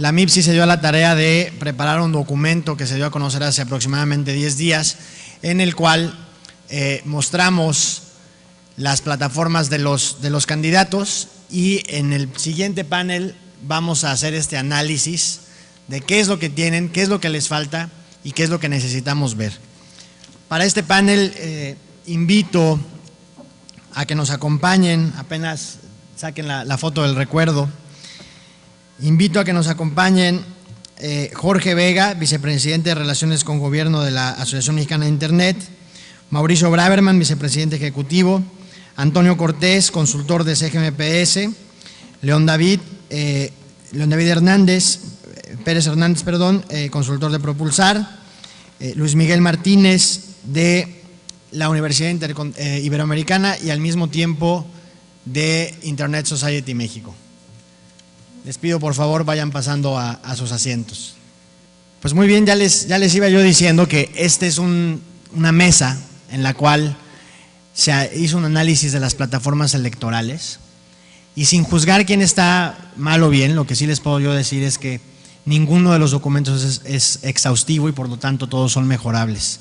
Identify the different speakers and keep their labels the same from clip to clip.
Speaker 1: la MIPSI se dio a la tarea de preparar un documento que se dio a conocer hace aproximadamente 10 días, en el cual mostramos las plataformas de los candidatos, y en el siguiente panel vamos a hacer este análisis de qué es lo que tienen, qué es lo que les falta y qué es lo que necesitamos ver. Para este panel invito a que nos acompañen, apenas saquen la foto del recuerdo, invito a que nos acompañen Jorge Vega, vicepresidente de Relaciones con Gobierno de la Asociación Mexicana de Internet, Mauricio Braverman, vicepresidente ejecutivo, Antonio Cortés, consultor de CGMPS, León David Pérez Hernández, consultor de Propulsar, Luis Miguel Martínez de la Universidad Iberoamericana y al mismo tiempo de Internet Society México. Les pido por favor vayan pasando a sus asientos. Pues muy bien, ya les iba yo diciendo que esta es una mesa en la cual se hizo un análisis de las plataformas electorales, y sin juzgar quién está mal o bien, lo que sí les puedo yo decir es que ninguno de los documentos es exhaustivo y por lo tanto todos son mejorables.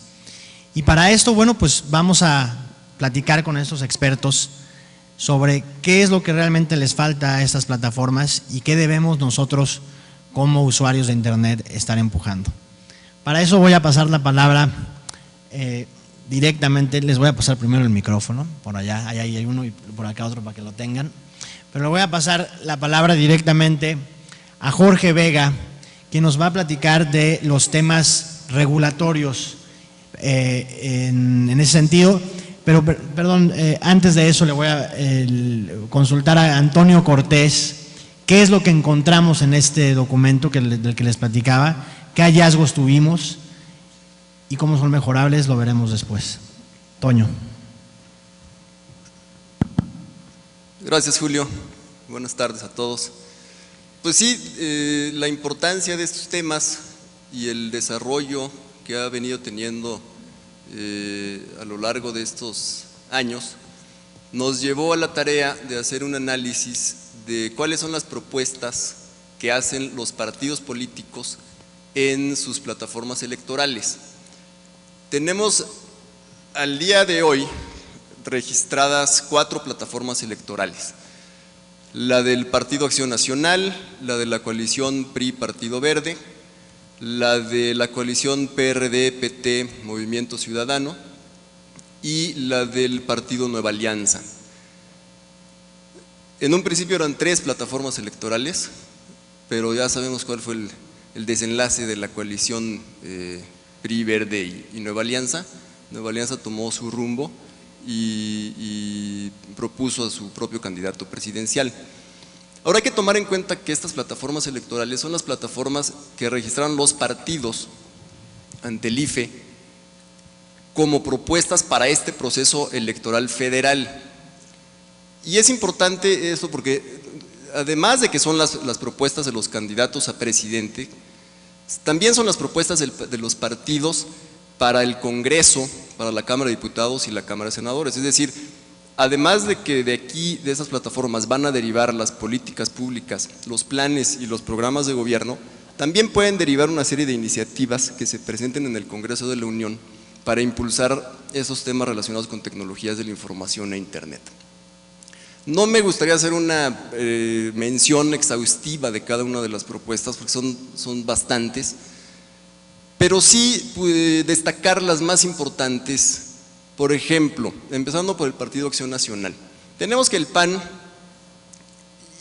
Speaker 1: Y para esto, bueno, pues vamos a platicar con estos expertos sobre qué es lo que realmente les falta a estas plataformas y qué debemos nosotros como usuarios de Internet estar empujando. Para eso voy a pasar la palabra directamente, les voy a pasar primero el micrófono, por allá hay uno y por acá otro para que lo tengan, pero le voy a pasar la palabra directamente a Jorge Vega, quien nos va a platicar de los temas regulatorios en ese sentido. Pero, perdón, antes de eso le voy a consultar a Antonio Cortés qué es lo que encontramos en este documento del que les platicaba, qué hallazgos tuvimos y cómo son mejorables, lo veremos después. Toño.
Speaker 2: Gracias, Julio. Buenas tardes a todos. Pues sí, la importancia de estos temas y el desarrollo que ha venido teniendo a lo largo de estos años nos llevó a la tarea de hacer un análisis de cuáles son las propuestas que hacen los partidos políticos en sus plataformas electorales. Tenemos al día de hoy registradas 4 plataformas electorales: la del Partido Acción Nacional, la de la coalición PRI-Partido Verde, la de la coalición PRD-PT Movimiento Ciudadano y la del Partido Nueva Alianza. En un principio eran 3 plataformas electorales, pero ya sabemos cuál fue el desenlace de la coalición PRI, Verde y Nueva Alianza. Nueva Alianza tomó su rumbo y propuso a su propio candidato presidencial. Ahora hay que tomar en cuenta que estas plataformas electorales son las plataformas que registraron los partidos ante el IFE como propuestas para este proceso electoral federal. Y es importante esto porque además de que son las propuestas de los candidatos a presidente, también son las propuestas de los partidos para el Congreso, para la Cámara de Diputados y la Cámara de Senadores. Es decir, además de que de aquí, de esas plataformas, van a derivar las políticas públicas, los planes y los programas de gobierno, también pueden derivar una serie de iniciativas que se presenten en el Congreso de la Unión para impulsar esos temas relacionados con tecnologías de la información e Internet. No me gustaría hacer una mención exhaustiva de cada una de las propuestas porque son bastantes, pero sí destacar las más importantes. Por ejemplo, empezando por el Partido Acción Nacional. Tenemos que el PAN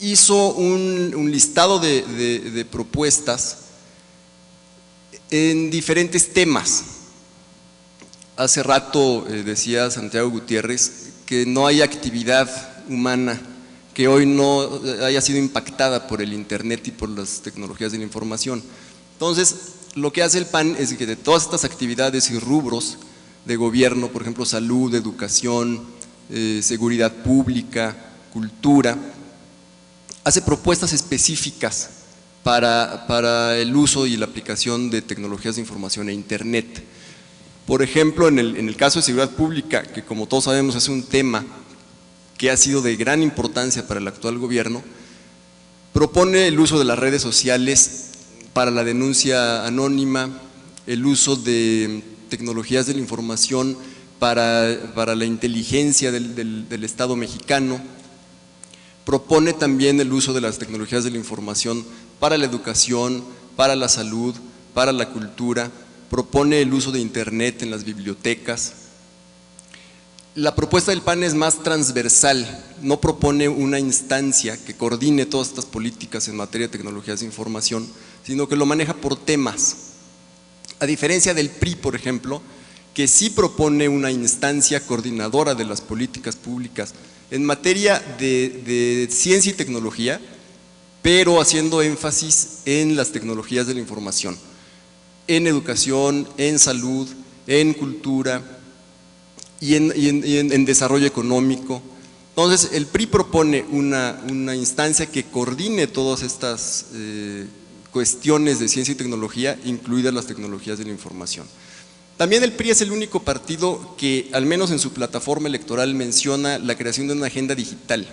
Speaker 2: hizo un listado de propuestas en diferentes temas. Hace rato decía Santiago Gutiérrez que no hay actividad humana que hoy no haya sido impactada por el Internet y por las tecnologías de la información. Entonces, lo que hace el PAN es que de todas estas actividades y rubros de gobierno, por ejemplo, salud, educación, seguridad pública, cultura, hace propuestas específicas para el uso y la aplicación de tecnologías de información e Internet. Por ejemplo, en el caso de seguridad pública, que como todos sabemos es un tema que ha sido de gran importancia para el actual gobierno, propone el uso de las redes sociales para la denuncia anónima, el uso de tecnologías de la información para la inteligencia del Estado mexicano. Propone también el uso de las tecnologías de la información para la educación, para la salud, para la cultura. Propone el uso de Internet en las bibliotecas. La propuesta del PAN es más transversal, no propone una instancia que coordine todas estas políticas en materia de tecnologías de información, sino que lo maneja por temas. A diferencia del PRI, por ejemplo, que sí propone una instancia coordinadora de las políticas públicas en materia de ciencia y tecnología, pero haciendo énfasis en las tecnologías de la información, en educación, en salud, en cultura y en desarrollo económico. Entonces, el PRI propone una instancia que coordine todas estas cuestiones de ciencia y tecnología, incluidas las tecnologías de la información. También el PRI es el único partido que, al menos en su plataforma electoral, menciona la creación de una agenda digital,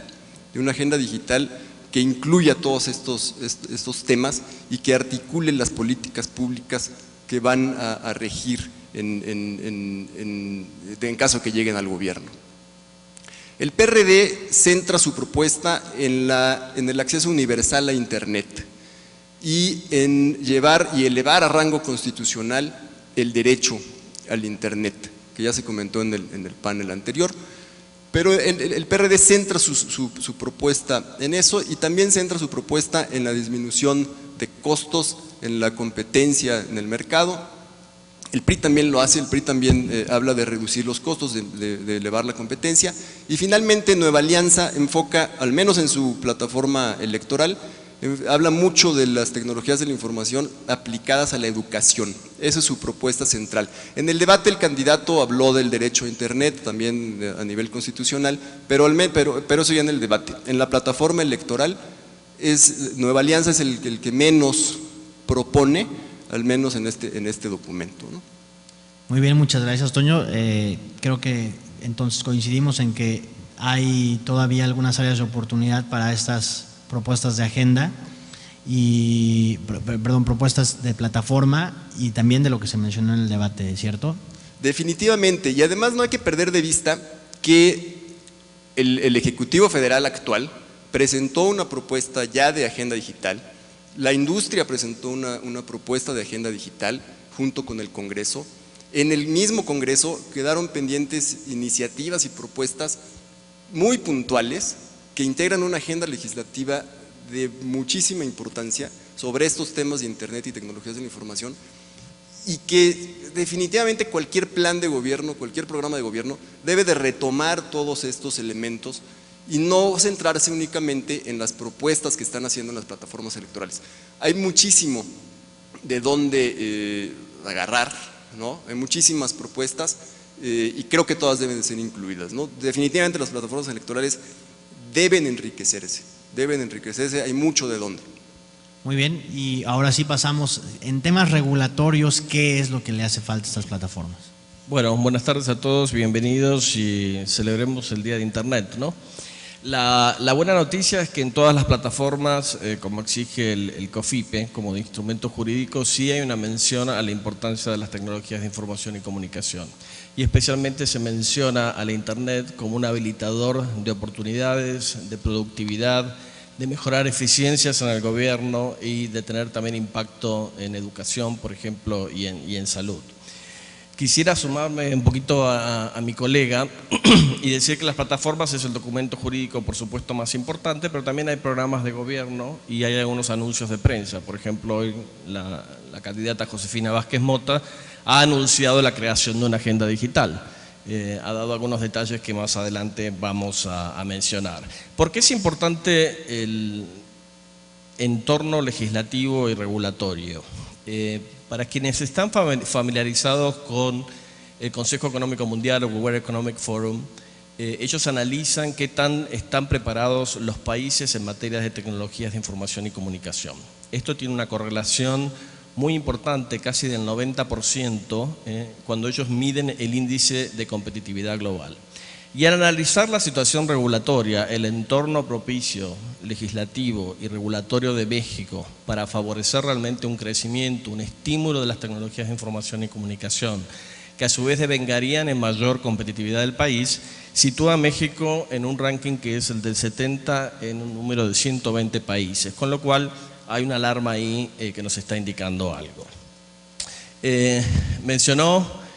Speaker 2: que incluya todos estos temas y que articule las políticas públicas que van a regir en caso que lleguen al gobierno. El PRD centra su propuesta en el acceso universal a Internet y en llevar y elevar a rango constitucional el derecho al Internet, que ya se comentó en el panel anterior, pero el PRD centra su propuesta en eso y también centra su propuesta en la disminución de costos, en la competencia en el mercado. El PRI también lo hace, el PRI también habla de reducir los costos, de elevar la competencia, y finalmente Nueva Alianza enfoca, al menos en su plataforma electoral, habla mucho de las tecnologías de la información aplicadas a la educación. Esa es su propuesta central. En el debate el candidato habló del derecho a Internet, también a nivel constitucional, pero eso ya en el debate. En la plataforma electoral, Nueva Alianza es el que menos propone, al menos en este documento, ¿no?
Speaker 1: Muy bien, muchas gracias, Toño. Creo que entonces coincidimos en que hay todavía algunas áreas de oportunidad para estas propuestas de agenda propuestas de plataforma y también de lo que se mencionó en el debate, ¿cierto?
Speaker 2: Definitivamente, y además no hay que perder de vista que el Ejecutivo Federal actual presentó una propuesta ya de agenda digital, la industria presentó una propuesta de agenda digital junto con el Congreso. En el mismo Congreso quedaron pendientes iniciativas y propuestas muy puntuales que integran una agenda legislativa de muchísima importancia sobre estos temas de Internet y tecnologías de la información, y que definitivamente cualquier plan de gobierno, cualquier programa de gobierno debe de retomar todos estos elementos y no centrarse únicamente en las propuestas que están haciendo en las plataformas electorales. Hay muchísimo de dónde agarrar, ¿no? Hay muchísimas propuestas y creo que todas deben de ser incluidas, ¿no? Definitivamente las plataformas electorales deben enriquecerse, hay mucho de dónde.
Speaker 1: Muy bien, y ahora sí pasamos en temas regulatorios, ¿qué es lo que le hace falta a estas plataformas?
Speaker 3: Bueno, buenas tardes a todos, bienvenidos y celebremos el Día de Internet, ¿no? La buena noticia es que en todas las plataformas, como exige el COFIPE, como de instrumento jurídico, sí hay una mención a la importancia de las tecnologías de información y comunicación. Y especialmente se menciona a la Internet como un habilitador de oportunidades, de productividad, de mejorar eficiencias en el gobierno y de tener también impacto en educación, por ejemplo, y en salud. Quisiera sumarme un poquito a mi colega y decir que las plataformas es el documento jurídico, por supuesto, más importante, pero también hay programas de gobierno y hay algunos anuncios de prensa. Por ejemplo, hoy la candidata Josefina Vázquez Mota ha anunciado la creación de una agenda digital. Ha dado algunos detalles que más adelante vamos a mencionar. ¿Por qué es importante el entorno legislativo y regulatorio? Para quienes están familiarizados con el Consejo Económico Mundial o World Economic Forum, ellos analizan qué tan están preparados los países en materia de tecnologías de información y comunicación. Esto tiene una correlación muy importante, casi del 90%, cuando ellos miden el índice de competitividad global. Y al analizar la situación regulatoria, el entorno propicio, legislativo y regulatorio de México para favorecer realmente un crecimiento, un estímulo de las tecnologías de información y comunicación, que a su vez devengarían en mayor competitividad del país, sitúa a México en un ranking que es el del 70 en un número de 120 países, con lo cual hay una alarma ahí que nos está indicando algo. Mencionó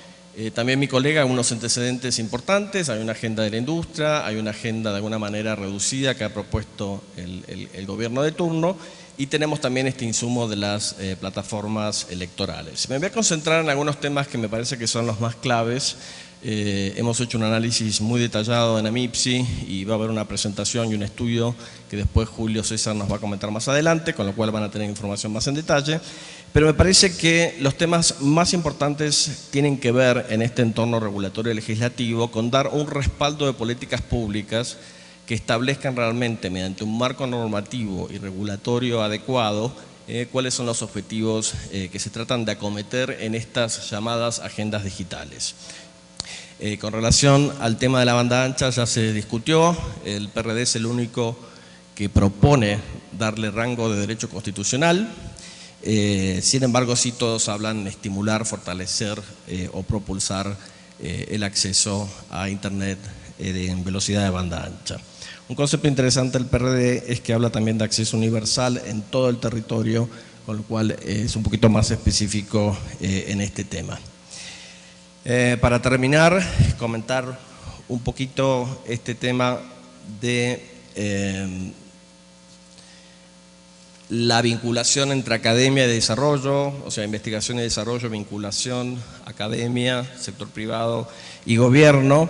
Speaker 3: también mi colega unos antecedentes importantes, hay una agenda de la industria, hay una agenda de alguna manera reducida que ha propuesto el gobierno de turno y tenemos también este insumo de las plataformas electorales. Me voy a concentrar en algunos temas que me parece que son los más claves. Hemos hecho un análisis muy detallado en AMIPSI y va a haber una presentación y un estudio que después Julio César nos va a comentar más adelante, con lo cual van a tener información más en detalle. Pero me parece que los temas más importantes tienen que ver en este entorno regulatorio y legislativo con dar un respaldo de políticas públicas que establezcan realmente mediante un marco normativo y regulatorio adecuado cuáles son los objetivos que se tratan de acometer en estas llamadas agendas digitales. Con relación al tema de la banda ancha ya se discutió, el PRD es el único que propone darle rango de derecho constitucional. Sin embargo, sí todos hablan de estimular, fortalecer o propulsar el acceso a Internet en velocidad de banda ancha. Un concepto interesante del PRD es que habla también de acceso universal en todo el territorio, con lo cual es un poquito más específico en este tema. Para terminar, comentar un poquito este tema de la vinculación entre academia y desarrollo, o sea, investigación y desarrollo, vinculación, academia, sector privado y gobierno.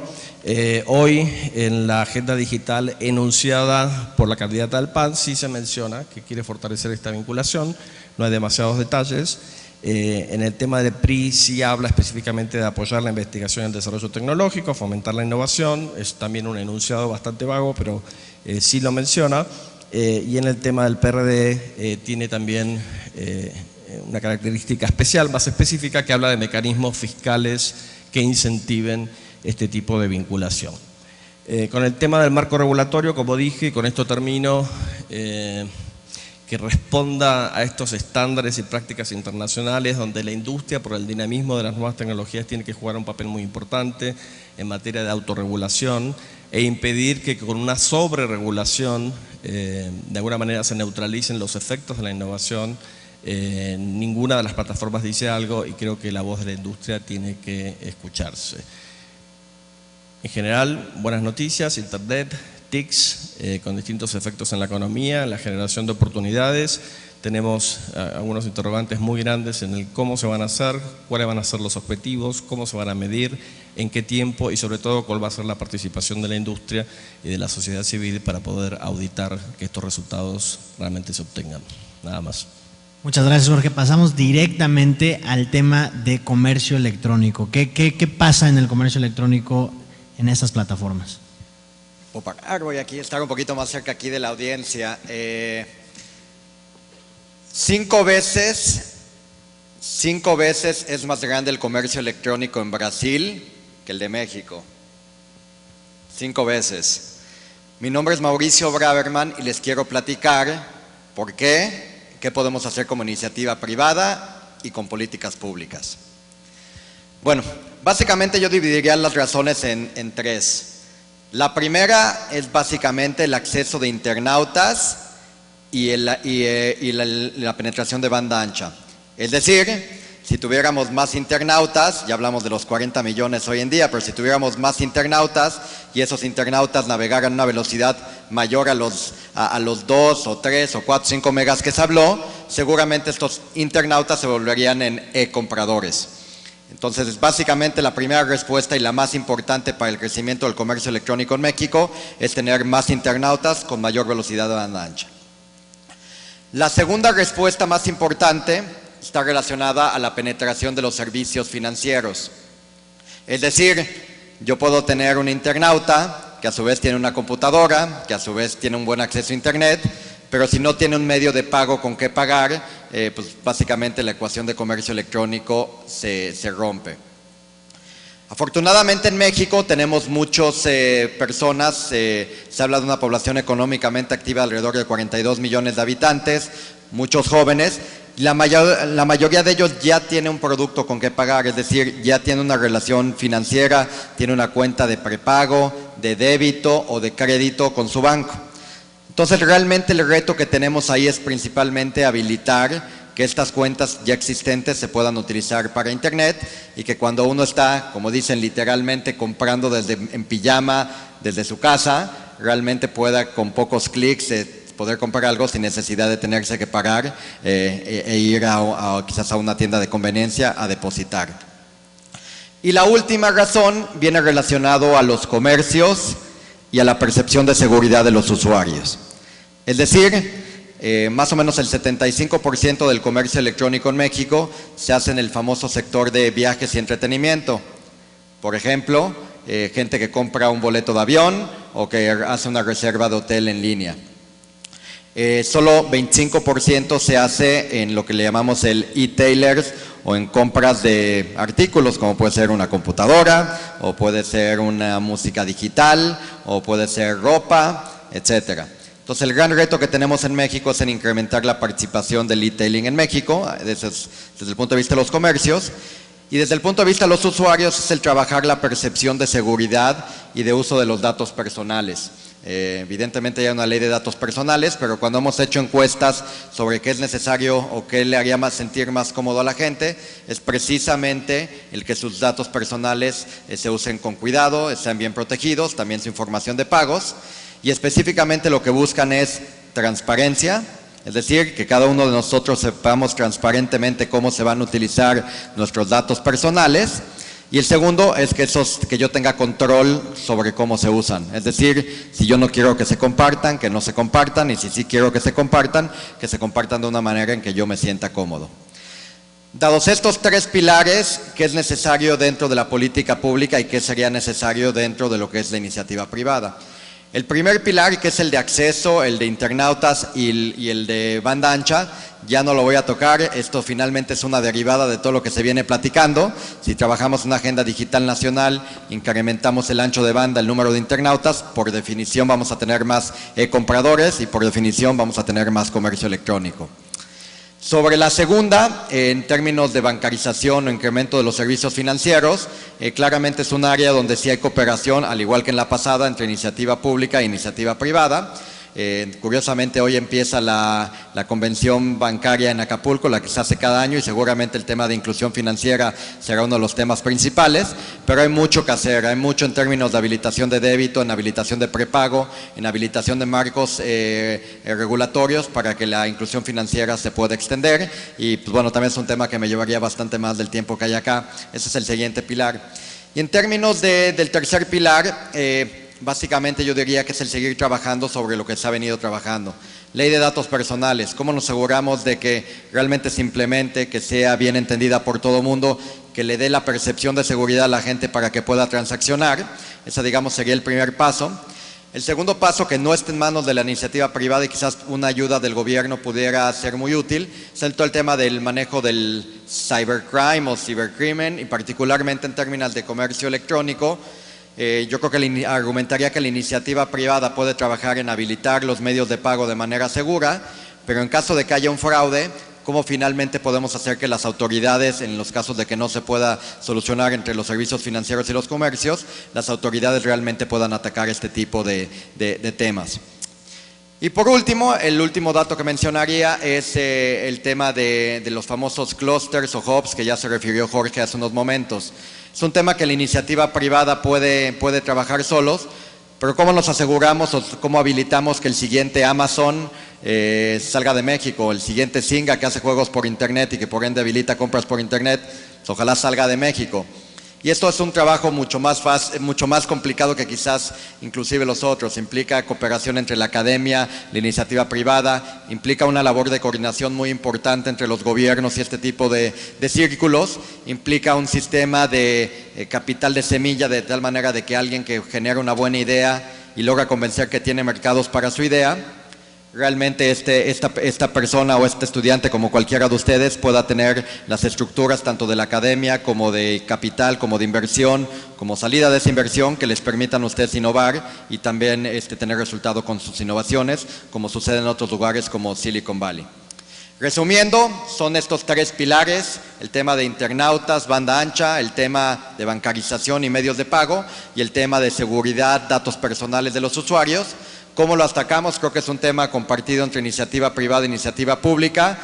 Speaker 3: Hoy en la agenda digital enunciada por la candidata del PAN sí se menciona que quiere fortalecer esta vinculación, no hay demasiados detalles. En el tema del PRI sí habla específicamente de apoyar la investigación y el desarrollo tecnológico, fomentar la innovación, es también un enunciado bastante vago, pero sí lo menciona. Y en el tema del PRD tiene también una característica especial, más específica, que habla de mecanismos fiscales que incentiven este tipo de vinculación. Con el tema del marco regulatorio, como dije, y con esto termino, que responda a estos estándares y prácticas internacionales donde la industria, por el dinamismo de las nuevas tecnologías, tiene que jugar un papel muy importante en materia de autorregulación e impedir que con una sobreregulación de alguna manera se neutralicen los efectos de la innovación. Ninguna de las plataformas dice algo y creo que la voz de la industria tiene que escucharse. En general, buenas noticias, Internet, TICs, con distintos efectos en la economía, en la generación de oportunidades. Tenemos algunos interrogantes muy grandes en el cómo se van a hacer, cuáles van a ser los objetivos, cómo se van a medir, en qué tiempo y sobre todo cuál va a ser la participación de la industria y de la sociedad civil para poder auditar que estos resultados realmente se obtengan. Nada más.
Speaker 1: Muchas gracias, Jorge. Pasamos directamente al tema de comercio electrónico. ¿Qué pasa en el comercio electrónico en estas plataformas?
Speaker 4: Voy aquí a estar un poquito más cerca aquí de la audiencia. 5 veces es más grande el comercio electrónico en Brasil que el de México. 5 veces. Mi nombre es Mauricio Braverman y les quiero platicar por qué podemos hacer como iniciativa privada y con políticas públicas. Bueno, básicamente yo dividiría las razones en 3. La primera es básicamente el acceso de internautas y la penetración de banda ancha. Es decir, si tuviéramos más internautas, ya hablamos de los 40 millones hoy en día, pero si tuviéramos más internautas y esos internautas navegaran a una velocidad mayor a los 2 o 3 o 4 o 5 megas que se habló, seguramente estos internautas se volverían en e-compradores. Entonces, es básicamente la primera respuesta y la más importante para el crecimiento del comercio electrónico en México es tener más internautas con mayor velocidad de banda ancha. La segunda respuesta más importante está relacionada a la penetración de los servicios financieros. Es decir, yo puedo tener un internauta que a su vez tiene una computadora, que a su vez tiene un buen acceso a Internet, pero si no tiene un medio de pago con qué pagar, pues básicamente la ecuación de comercio electrónico se rompe. Afortunadamente en México tenemos muchas personas, se habla de una población económicamente activa alrededor de 42 millones de habitantes, muchos jóvenes, y la mayoría de ellos ya tiene un producto con que pagar, es decir, ya tiene una relación financiera, tiene una cuenta de prepago, de débito o de crédito con su banco. Entonces realmente el reto que tenemos ahí es principalmente habilitar que estas cuentas ya existentes se puedan utilizar para internet y que cuando uno está, como dicen literalmente, comprando en pijama desde su casa, realmente pueda con pocos clics poder comprar algo sin necesidad de tenerse que pagar e ir quizás a una tienda de conveniencia a depositar. Y la última razón viene relacionado a los comercios y a la percepción de seguridad de los usuarios. Es decir, más o menos el 75% del comercio electrónico en México se hace en el famoso sector de viajes y entretenimiento. Por ejemplo, gente que compra un boleto de avión o que hace una reserva de hotel en línea. Solo 25% se hace en lo que le llamamos el e-tailers o en compras de artículos como puede ser una computadora o puede ser una música digital o puede ser ropa, etcétera. Entonces el gran reto que tenemos en México es en incrementar la participación del e-tailing en México, desde el punto de vista de los comercios, y desde el punto de vista de los usuarios es el trabajar la percepción de seguridad y de uso de los datos personales. Evidentemente hay una ley de datos personales, pero cuando hemos hecho encuestas sobre qué es necesario o qué le haría sentir más cómodo a la gente, es precisamente el que sus datos personales se usen con cuidado, estén bien protegidos, también su información de pagos. Y específicamente lo que buscan es transparencia, es decir, que cada uno de nosotros sepamos transparentemente cómo se van a utilizar nuestros datos personales. Y el segundo es que yo tenga control sobre cómo se usan. Es decir, si yo no quiero que se compartan, que no se compartan, y si sí quiero que se compartan de una manera en que yo me sienta cómodo. Dados estos tres pilares, ¿qué es necesario dentro de la política pública y qué sería necesario dentro de lo que es la iniciativa privada? El primer pilar, que es el de acceso, el de internautas y el de banda ancha, ya no lo voy a tocar. Esto finalmente es una derivada de todo lo que se viene platicando. Si trabajamos en una agenda digital nacional, incrementamos el ancho de banda, el número de internautas, por definición vamos a tener más compradores y por definición vamos a tener más comercio electrónico. Sobre la segunda, en términos de bancarización o incremento de los servicios financieros, claramente es un área donde sí hay cooperación, al igual que en la pasada, entre iniciativa pública e iniciativa privada. Curiosamente hoy empieza la convención bancaria en Acapulco, la que se hace cada año, y seguramente el tema de inclusión financiera será uno de los temas principales, pero hay mucho que hacer, hay mucho en términos de habilitación de débito, en habilitación de prepago, en habilitación de marcos regulatorios para que la inclusión financiera se pueda extender, y pues bueno, también es un tema que me llevaría bastante más del tiempo que hay acá. Ese es el siguiente pilar. Y en términos del tercer pilar, básicamente yo diría que es el seguir trabajando sobre lo que se ha venido trabajando. Ley de datos personales, ¿cómo nos aseguramos de que realmente se implemente, que sea bien entendida por todo el mundo, que le dé la percepción de seguridad a la gente para que pueda transaccionar? Ese, digamos, sería el primer paso. El segundo paso, que no esté en manos de la iniciativa privada y quizás una ayuda del gobierno pudiera ser muy útil, es todo el tema del manejo del cybercrime o cibercrimen, y particularmente en términos de comercio electrónico. Yo creo que argumentaría que la iniciativa privada puede trabajar en habilitar los medios de pago de manera segura, pero en caso de que haya un fraude, ¿cómo finalmente podemos hacer que las autoridades, en los casos de que no se pueda solucionar entre los servicios financieros y los comercios, las autoridades realmente puedan atacar este tipo de temas? Y por último, el último dato que mencionaría es el tema de los famosos clusters o hubs que ya se refirió Jorge hace unos momentos. Es un tema que la iniciativa privada puede trabajar solos, pero ¿cómo nos aseguramos o cómo habilitamos que el siguiente Amazon salga de México, el siguiente Zynga que hace juegos por internet y que por ende habilita compras por internet, pues ojalá salga de México? Y esto es un trabajo mucho más complicado que quizás inclusive los otros. Implica cooperación entre la academia, la iniciativa privada, implica una labor de coordinación muy importante entre los gobiernos y este tipo de círculos, implica un sistema de capital de semilla de tal manera de que alguien que genera una buena idea y logra convencer que tiene mercados para su idea, realmente esta persona o este estudiante, como cualquiera de ustedes, pueda tener las estructuras tanto de la academia como de capital, como de inversión, como salida de esa inversión que les permitan a ustedes innovar y también tener resultado con sus innovaciones, como sucede en otros lugares como Silicon Valley. Resumiendo, son estos tres pilares: el tema de internautas, banda ancha, el tema de bancarización y medios de pago y el tema de seguridad, datos personales de los usuarios. ¿Cómo lo atacamos? Creo que es un tema compartido entre iniciativa privada e iniciativa pública.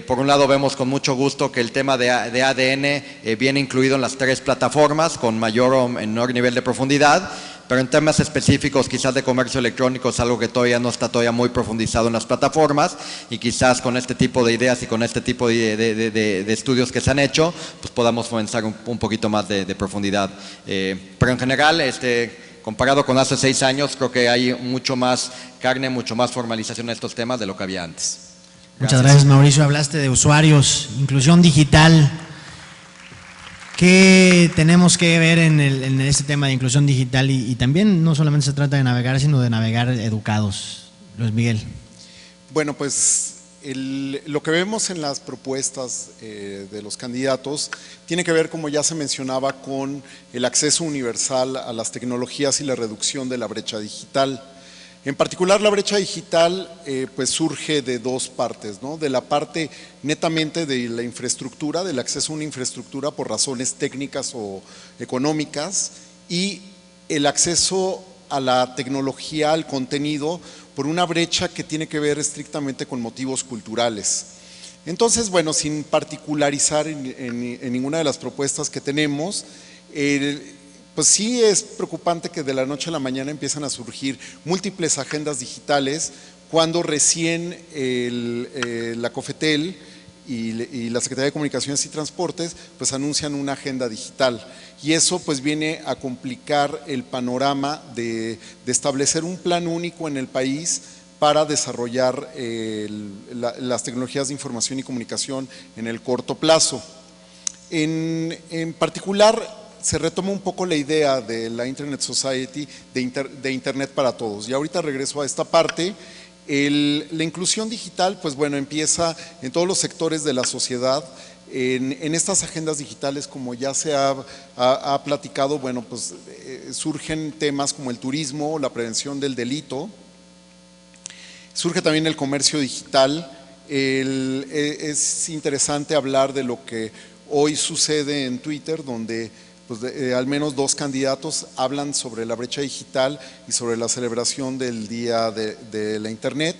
Speaker 4: Por un lado vemos con mucho gusto que el tema de ADN viene incluido en las tres plataformas con mayor o menor nivel de profundidad, pero en temas específicos quizás de comercio electrónico es algo que todavía no está muy profundizado en las plataformas, y quizás con este tipo de ideas y con este tipo de estudios que se han hecho, pues podamos comenzar un poquito más de profundidad. Pero en general, comparado con hace 6 años, creo que hay mucho más carne, mucho más formalización en estos temas de lo que había antes.
Speaker 1: Muchas gracias, Mauricio. Hablaste de usuarios, inclusión digital. ¿Qué tenemos que ver en este tema de inclusión digital? Y también no solamente se trata de navegar, sino de navegar educados. Luis Miguel.
Speaker 5: Bueno, pues lo que vemos en las propuestas de los candidatos tiene que ver, como ya se mencionaba, con el acceso universal a las tecnologías y la reducción de la brecha digital. En particular, la brecha digital pues surge de dos partes, ¿no? De la parte netamente de la infraestructura, del acceso a una infraestructura por razones técnicas o económicas, y el acceso a la tecnología, al contenido, por una brecha que tiene que ver estrictamente con motivos culturales. Entonces, bueno, sin particularizar en ninguna de las propuestas que tenemos, pues sí es preocupante que de la noche a la mañana empiezan a surgir múltiples agendas digitales cuando recién la COFETEL y la Secretaría de Comunicaciones y Transportes pues anuncian una agenda digital, y eso pues viene a complicar el panorama de establecer un plan único en el país para desarrollar las tecnologías de información y comunicación en el corto plazo. En particular, se retoma un poco la idea de la Internet Society, de Internet para todos, y ahorita regreso a esta parte. La inclusión digital, pues bueno, empieza en todos los sectores de la sociedad. En estas agendas digitales, como ya se ha platicado, bueno, pues surgen temas como el turismo, la prevención del delito, surge también el comercio digital. Es interesante hablar de lo que hoy sucede en Twitter, donde pues al menos 2 candidatos hablan sobre la brecha digital y sobre la celebración del Día de la Internet,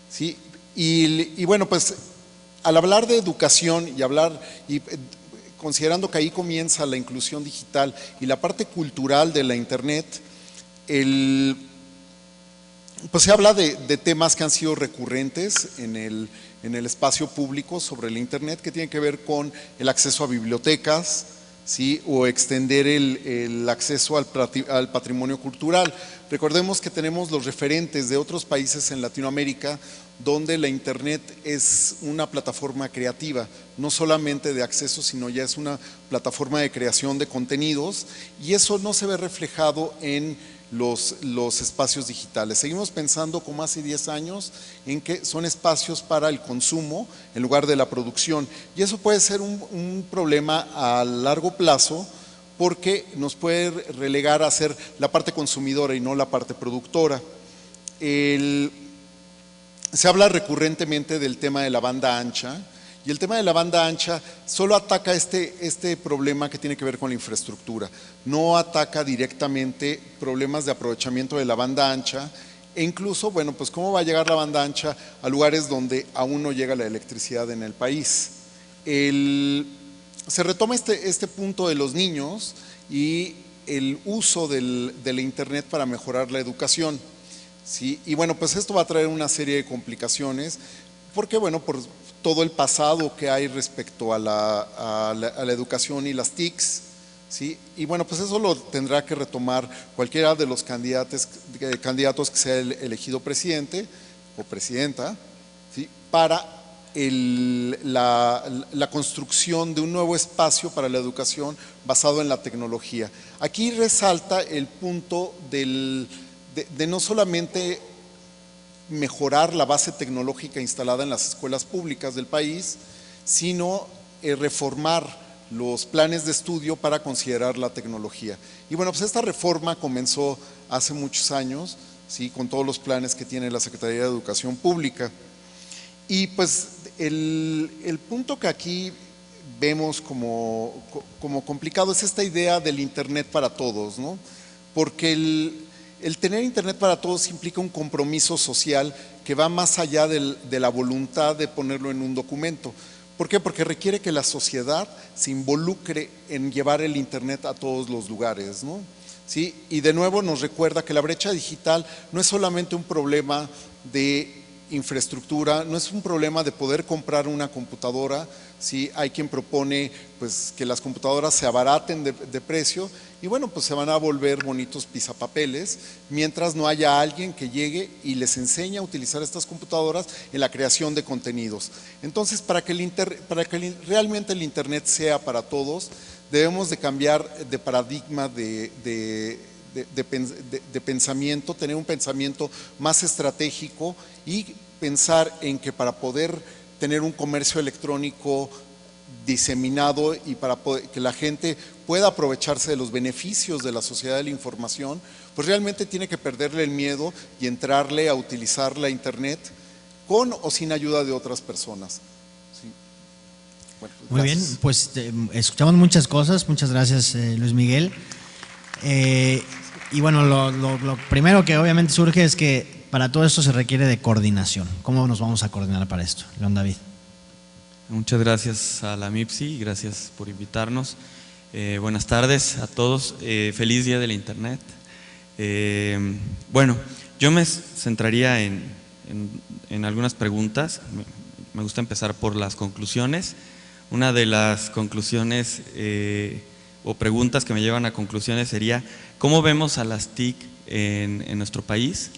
Speaker 5: ¿sí? Y bueno, pues al hablar de educación y considerando que ahí comienza la inclusión digital y la parte cultural de la Internet, pues se habla de temas que han sido recurrentes en el espacio público sobre la Internet, que tienen que ver con el acceso a bibliotecas, ¿sí? O extender el acceso al patrimonio cultural. Recordemos que tenemos los referentes de otros países en Latinoamérica donde la Internet es una plataforma creativa, no solamente de acceso, sino ya es una plataforma de creación de contenidos, y eso no se ve reflejado en los espacios digitales. Seguimos pensando, como hace 10 años, en que son espacios para el consumo en lugar de la producción, y eso puede ser un problema a largo plazo, porque nos puede relegar a ser la parte consumidora y no la parte productora. Se habla recurrentemente del tema de la banda ancha, y el tema de la banda ancha solo ataca este problema que tiene que ver con la infraestructura, no ataca directamente problemas de aprovechamiento de la banda ancha, e incluso, bueno, pues cómo va a llegar la banda ancha a lugares donde aún no llega la electricidad en el país. Se retoma este punto de los niños y el uso de la Internet para mejorar la educación, ¿sí? Y bueno, pues esto va a traer una serie de complicaciones, porque bueno, por todo el pasado que hay respecto a la educación y las TICs, ¿sí? Y bueno, pues eso lo tendrá que retomar cualquiera de los candidatos que sea elegido presidente o presidenta, ¿sí? Para la construcción de un nuevo espacio para la educación basado en la tecnología. Aquí resalta el punto de no solamente mejorar la base tecnológica instalada en las escuelas públicas del país, sino reformar los planes de estudio para considerar la tecnología. Y bueno, pues esta reforma comenzó hace muchos años, ¿sí?, con todos los planes que tiene la Secretaría de Educación Pública. Y pues el punto que aquí vemos como complicado es esta idea del Internet para todos, ¿no? Porque el tener Internet para todos implica un compromiso social que va más allá de la voluntad de ponerlo en un documento. ¿Por qué? Porque requiere que la sociedad se involucre en llevar el Internet a todos los lugares, ¿no? ¿Sí? Y de nuevo nos recuerda que la brecha digital no es solamente un problema de infraestructura, no es un problema de poder comprar una computadora. ¿Sí? Hay quien propone pues, que las computadoras se abaraten de precio y bueno, pues se van a volver bonitos pisapapeles mientras no haya alguien que llegue y les enseñe a utilizar estas computadoras en la creación de contenidos. Entonces, para que realmente el Internet sea para todos, debemos de cambiar de paradigma de pensamiento, tener un pensamiento más estratégico y pensar en que para poder tener un comercio electrónico diseminado y para que la gente pueda aprovecharse de los beneficios de la sociedad de la información, pues realmente tiene que perderle el miedo y entrarle a utilizar la Internet con o sin ayuda de otras personas. Sí. Bueno, pues
Speaker 1: muy bien, pues escuchamos muchas cosas, muchas gracias Luis Miguel. Y bueno, lo primero que obviamente surge es que para todo esto se requiere de coordinación. ¿Cómo nos vamos a coordinar para esto? León David.
Speaker 6: Muchas gracias a la MIPSI, gracias por invitarnos. Buenas tardes a todos, feliz día de la Internet. Bueno, yo me centraría en algunas preguntas. Me gusta empezar por las conclusiones. Una de las conclusiones o preguntas que me llevan a conclusiones sería: ¿cómo vemos a las TIC en nuestro país?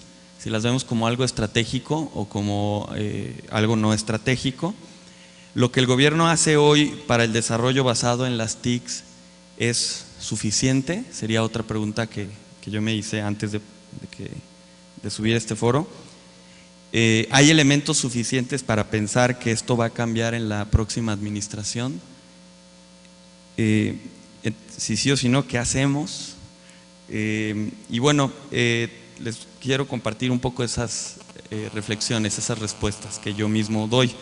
Speaker 6: Si las vemos como algo estratégico o como algo no estratégico. Lo que el gobierno hace hoy para el desarrollo basado en las TICs es suficiente, sería otra pregunta que yo me hice antes de subir a este foro. ¿Hay elementos suficientes para pensar que esto va a cambiar en la próxima administración? Si sí o si no, ¿qué hacemos? Y bueno, les quiero compartir un poco esas reflexiones, esas respuestas que yo mismo doy.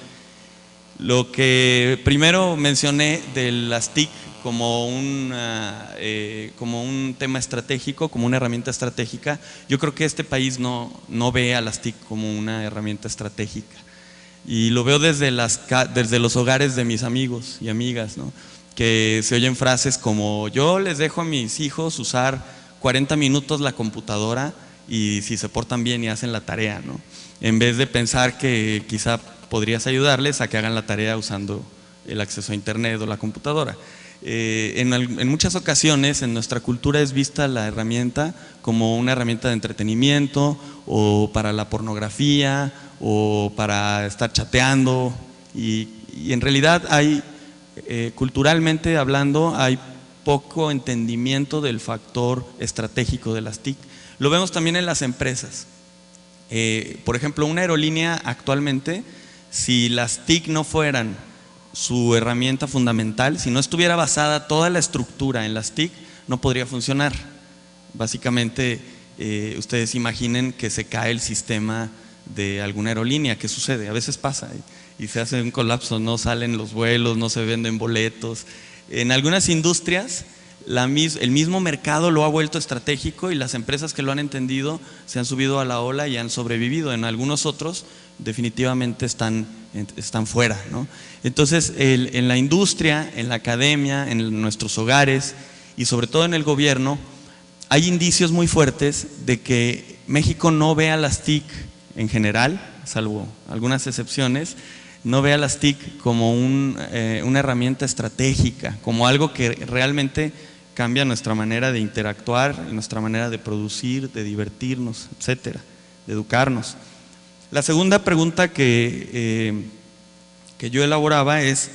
Speaker 6: Lo que primero mencioné de las TIC como un tema estratégico, como una herramienta estratégica, yo creo que este país no ve a las TIC como una herramienta estratégica. Y lo veo desde los hogares de mis amigos y amigas, ¿no? Que se oyen frases como: yo les dejo a mis hijos usar 40 minutos la computadora y si se portan bien y hacen la tarea, ¿no? En vez de pensar que quizá podrías ayudarles a que hagan la tarea usando el acceso a Internet o la computadora. En muchas ocasiones en nuestra cultura es vista la herramienta como una herramienta de entretenimiento o para la pornografía o para estar chateando y en realidad hay, culturalmente hablando, hay poco entendimiento del factor estratégico de las TIC. Lo vemos también en las empresas. Por ejemplo, una aerolínea actualmente, si las TIC no fueran su herramienta fundamental, si no estuviera basada toda la estructura en las TIC, no podría funcionar. Básicamente, ustedes imaginen que se cae el sistema de alguna aerolínea. ¿Qué sucede? A veces pasa y se hace un colapso, no salen los vuelos, no se venden boletos. En algunas industrias el mismo mercado lo ha vuelto estratégico y las empresas que lo han entendido se han subido a la ola y han sobrevivido. En algunos otros definitivamente están fuera, ¿no? Entonces en la industria, en la academia, en nuestros hogares y sobre todo en el gobierno hay indicios muy fuertes de que México no ve a las TIC en general, salvo algunas excepciones, no ve a las TIC como una herramienta estratégica, como algo que realmente cambia nuestra manera de interactuar, nuestra manera de producir, de divertirnos, etcétera, de educarnos. La segunda pregunta que yo elaboraba es: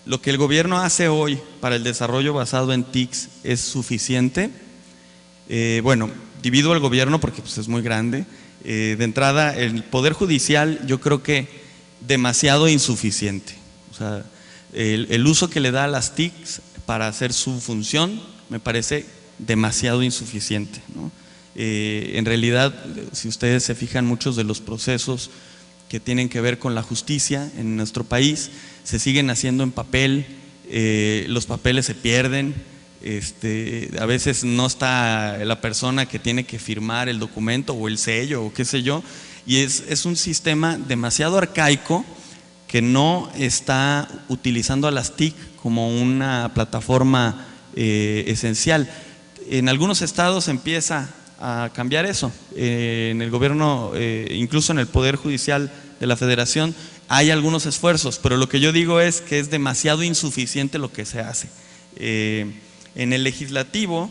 Speaker 6: ¿lo que el gobierno hace hoy para el desarrollo basado en TICs es suficiente? Bueno, divido el gobierno porque pues, es muy grande. De entrada, el Poder Judicial yo creo que demasiado insuficiente. O sea, el uso que le da a las TICs para hacer su función me parece demasiado insuficiente, ¿no? En realidad, si ustedes se fijan, muchos de los procesos que tienen que ver con la justicia en nuestro país se siguen haciendo en papel, los papeles se pierden, a veces no está la persona que tiene que firmar el documento o el sello o qué sé yo, y es un sistema demasiado arcaico que no está utilizando a las TIC como una plataforma esencial. En algunos estados empieza a cambiar eso, en el gobierno, incluso en el Poder Judicial de la Federación hay algunos esfuerzos, pero lo que yo digo es que es demasiado insuficiente lo que se hace. En el legislativo,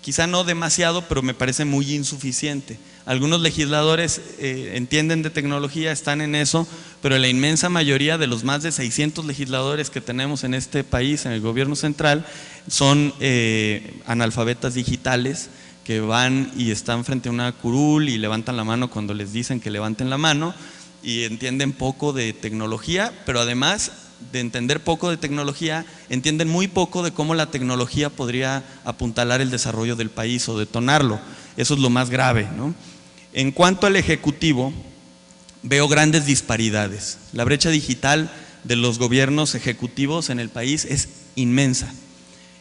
Speaker 6: quizá no demasiado, pero me parece muy insuficiente. Algunos legisladores entienden de tecnología, están en eso, pero la inmensa mayoría de los más de 600 legisladores que tenemos en este país, en el gobierno central, son analfabetas digitales que van y están frente a una curul y levantan la mano cuando les dicen que levanten la mano y entienden poco de tecnología, pero además de entender poco de tecnología, entienden muy poco de cómo la tecnología podría apuntalar el desarrollo del país o detonarlo. Eso es lo más grave, ¿no? En cuanto al Ejecutivo, veo grandes disparidades. La brecha digital de los gobiernos ejecutivos en el país es inmensa.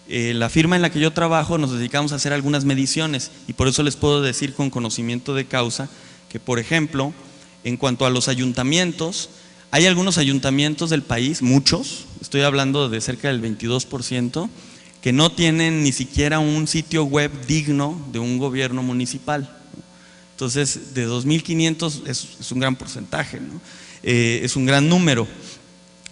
Speaker 6: La firma en la que yo trabajo nos dedicamos a hacer algunas mediciones y por eso les puedo decir con conocimiento de causa que, por ejemplo, en cuanto a los ayuntamientos, hay algunos ayuntamientos del país, muchos, estoy hablando de cerca del 22%, que no tienen ni siquiera un sitio web digno de un gobierno municipal. Entonces, de 2.500 es un gran porcentaje, ¿no? Es un gran número.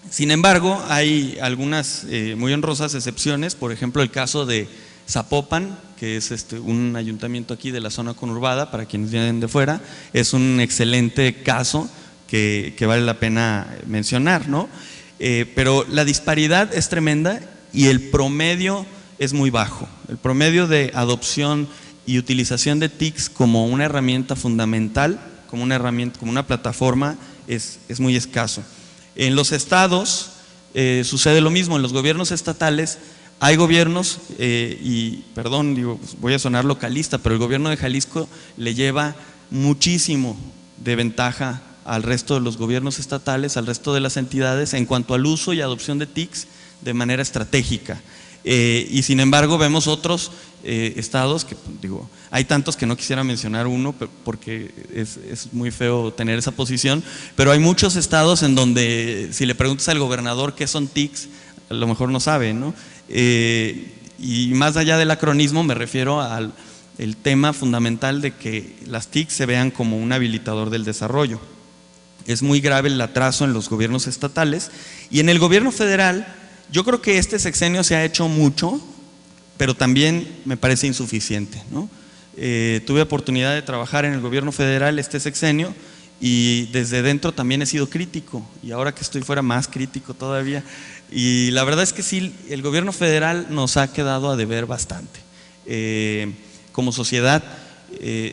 Speaker 6: Sin embargo, hay algunas muy honrosas excepciones, por ejemplo, el caso de Zapopan, que es un ayuntamiento aquí de la zona conurbada, para quienes vienen de fuera, es un excelente caso que vale la pena mencionar, ¿no? Pero la disparidad es tremenda y el promedio es muy bajo. El promedio de adopción y utilización de TICs como una herramienta fundamental, como una plataforma, es muy escaso. En los estados sucede lo mismo. En los gobiernos estatales hay gobiernos, y perdón, voy a sonar localista, pero el gobierno de Jalisco le lleva muchísimo de ventaja al resto de los gobiernos estatales, al resto de las entidades en cuanto al uso y adopción de TICs de manera estratégica. Y sin embargo vemos otros estados que, hay tantos que no quisiera mencionar uno porque es muy feo tener esa posición, pero hay muchos estados en donde si le preguntas al gobernador qué son TICs, a lo mejor no sabe, ¿no? Y más allá del acronismo me refiero al tema fundamental de que las TICs se vean como un habilitador del desarrollo. Es muy grave el atraso en los gobiernos estatales y en el gobierno federal. Yo creo que este sexenio se ha hecho mucho, pero también me parece insuficiente, ¿no? Tuve oportunidad de trabajar en el gobierno federal este sexenio y desde dentro también he sido crítico y ahora que estoy fuera más crítico todavía. Y la verdad es que sí, el gobierno federal nos ha quedado a deber bastante como sociedad.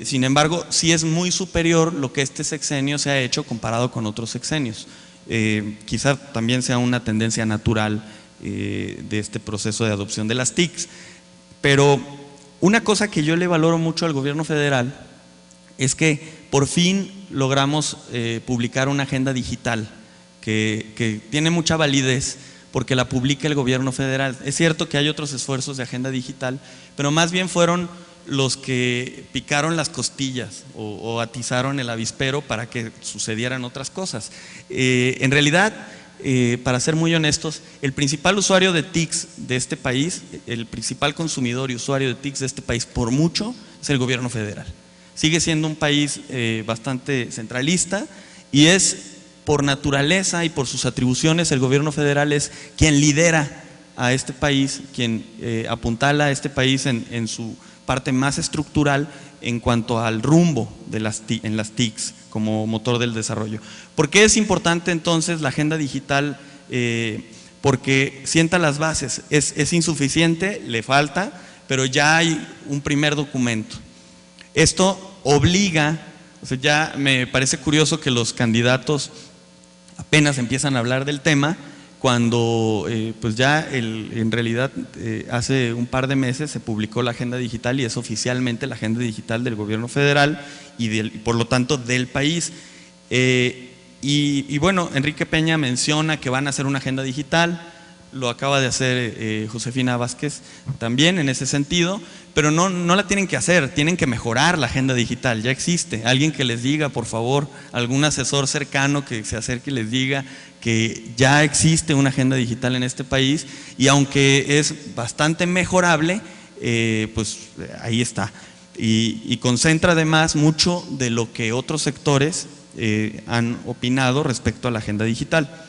Speaker 6: Sin embargo, sí es muy superior lo que este sexenio se ha hecho comparado con otros sexenios. Quizá también sea una tendencia natural de este proceso de adopción de las TICs, pero una cosa que yo le valoro mucho al gobierno federal es que por fin logramos publicar una agenda digital que tiene mucha validez porque la publica el gobierno federal. Es cierto que hay otros esfuerzos de agenda digital, pero más bien fueron los que picaron las costillas o atizaron el avispero para que sucedieran otras cosas. En realidad, para ser muy honestos, el principal usuario de TICs de este país, el principal consumidor y usuario de TICs de este país por mucho es el gobierno federal. Sigue siendo un país bastante centralista y es por naturaleza y por sus atribuciones el gobierno federal es quien lidera a este país, quien apuntala a este país en su parte más estructural en cuanto al rumbo de en las TICs como motor del desarrollo. ¿Por qué es importante entonces la agenda digital? Porque sienta las bases, es insuficiente, le falta, pero ya hay un primer documento. Esto obliga O sea, ya me parece curioso que los candidatos apenas empiezan a hablar del tema, cuando pues ya en realidad hace un par de meses se publicó la agenda digital y es oficialmente la agenda digital del gobierno federal y por lo tanto del país. Y bueno, Enrique Peña menciona que van a hacer una agenda digital, lo acaba de hacer Josefina Vázquez también en ese sentido, pero no la tienen que hacer, tienen que mejorar la agenda digital, ya existe. Alguien que les diga, por favor, algún asesor cercano que se acerque y les diga que ya existe una agenda digital en este país y aunque es bastante mejorable, pues ahí está. Y concentra además mucho de lo que otros sectores han opinado respecto a la agenda digital.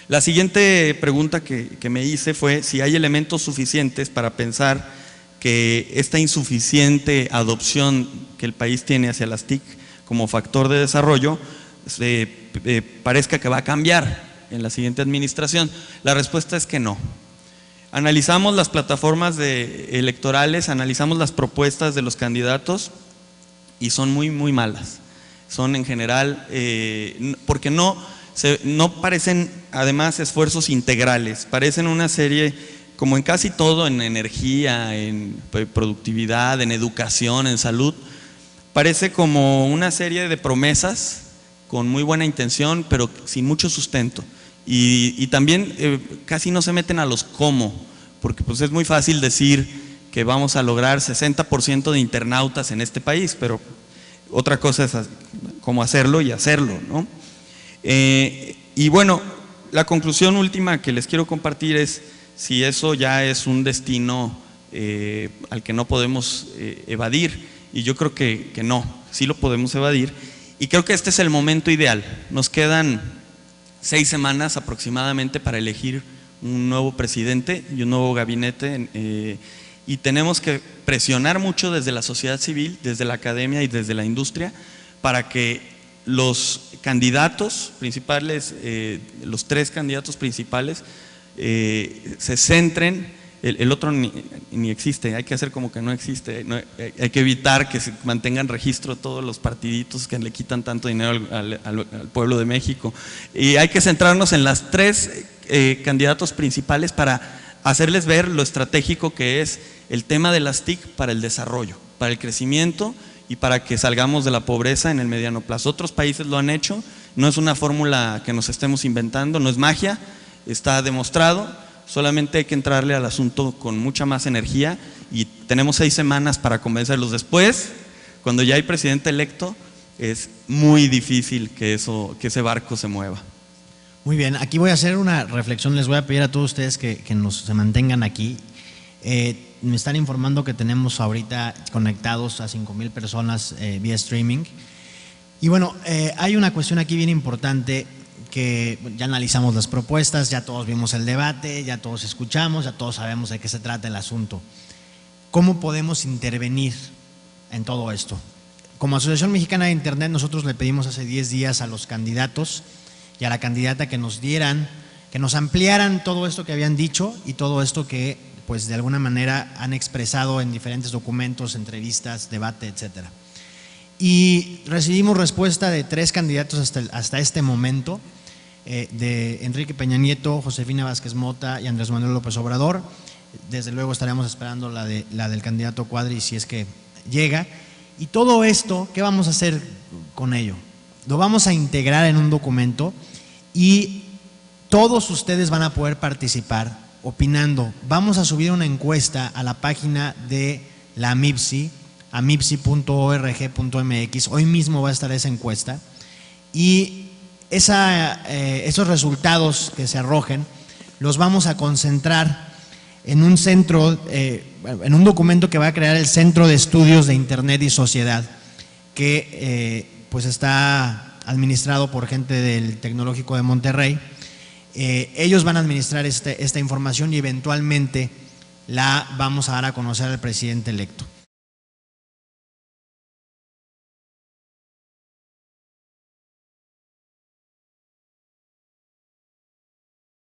Speaker 6: La siguiente pregunta que me hice fue si hay elementos suficientes para pensar que esta insuficiente adopción que el país tiene hacia las TIC como factor de desarrollo parezca que va a cambiar en la siguiente administración. La respuesta es que no. Analizamos las plataformas electorales, analizamos las propuestas de los candidatos y son muy malas. Son en general, porque no parecen además esfuerzos integrales, parecen una serie, como en casi todo, en energía, en productividad, en educación, en salud, parece como una serie de promesas con muy buena intención, pero sin mucho sustento. Y también casi no se meten a los cómo, porque pues es muy fácil decir que vamos a lograr 60% de internautas en este país, pero otra cosa es cómo hacerlo y hacerlo, ¿no? Y bueno, la conclusión última que les quiero compartir es si eso ya es un destino al que no podemos evadir, y yo creo que no, sí lo podemos evadir, y creo que este es el momento ideal. Nos quedan 6 semanas aproximadamente para elegir un nuevo presidente y un nuevo gabinete, y tenemos que presionar mucho desde la sociedad civil, desde la academia y desde la industria para que los candidatos principales, los 3 candidatos principales, se centren. El otro ni existe, hay que hacer como que no existe, hay que evitar que se mantengan registro todos los partiditos que le quitan tanto dinero al pueblo de México, y hay que centrarnos en las 3 candidatos principales para hacerles ver lo estratégico que es el tema de las TIC para el desarrollo, para el crecimiento y para que salgamos de la pobreza en el mediano plazo. Otros países lo han hecho, no es una fórmula que nos estemos inventando, no es magia, está demostrado, solamente hay que entrarle al asunto con mucha más energía y tenemos 6 semanas para convencerlos. Después, cuando ya hay presidente electo, es muy difícil que ese barco se mueva.
Speaker 1: Muy bien, aquí voy a hacer una reflexión, les voy a pedir a todos ustedes que se mantengan aquí. Me están informando que tenemos ahorita conectados a 5,000 personas vía streaming. Y bueno, hay una cuestión aquí bien importante que ya analizamos las propuestas, ya todos vimos el debate, ya todos escuchamos, ya todos sabemos de qué se trata el asunto. ¿Cómo podemos intervenir en todo esto? Como Asociación Mexicana de Internet, nosotros le pedimos hace 10 días a los candidatos y a la candidata que nos dieran, que nos ampliaran todo esto que habían dicho y todo esto que pues de alguna manera han expresado en diferentes documentos, entrevistas, debate, etcétera. Y recibimos respuesta de 3 candidatos hasta este momento, de Enrique Peña Nieto, Josefina Vázquez Mota y Andrés Manuel López Obrador. Desde luego estaremos esperando la del candidato Cuadri si es que llega. Y todo esto, ¿qué vamos a hacer con ello? Lo vamos a integrar en un documento y todos ustedes van a poder participar opinando. Vamos a subir una encuesta a la página de la MIPSI, a mipsi.org.mx. Hoy mismo va a estar esa encuesta y esos resultados que se arrojen los vamos a concentrar en un centro, en un documento que va a crear el Centro de Estudios de Internet y Sociedad, que pues está administrado por gente del Tecnológico de Monterrey. Ellos van a administrar esta información y eventualmente la vamos a dar a conocer al presidente electo.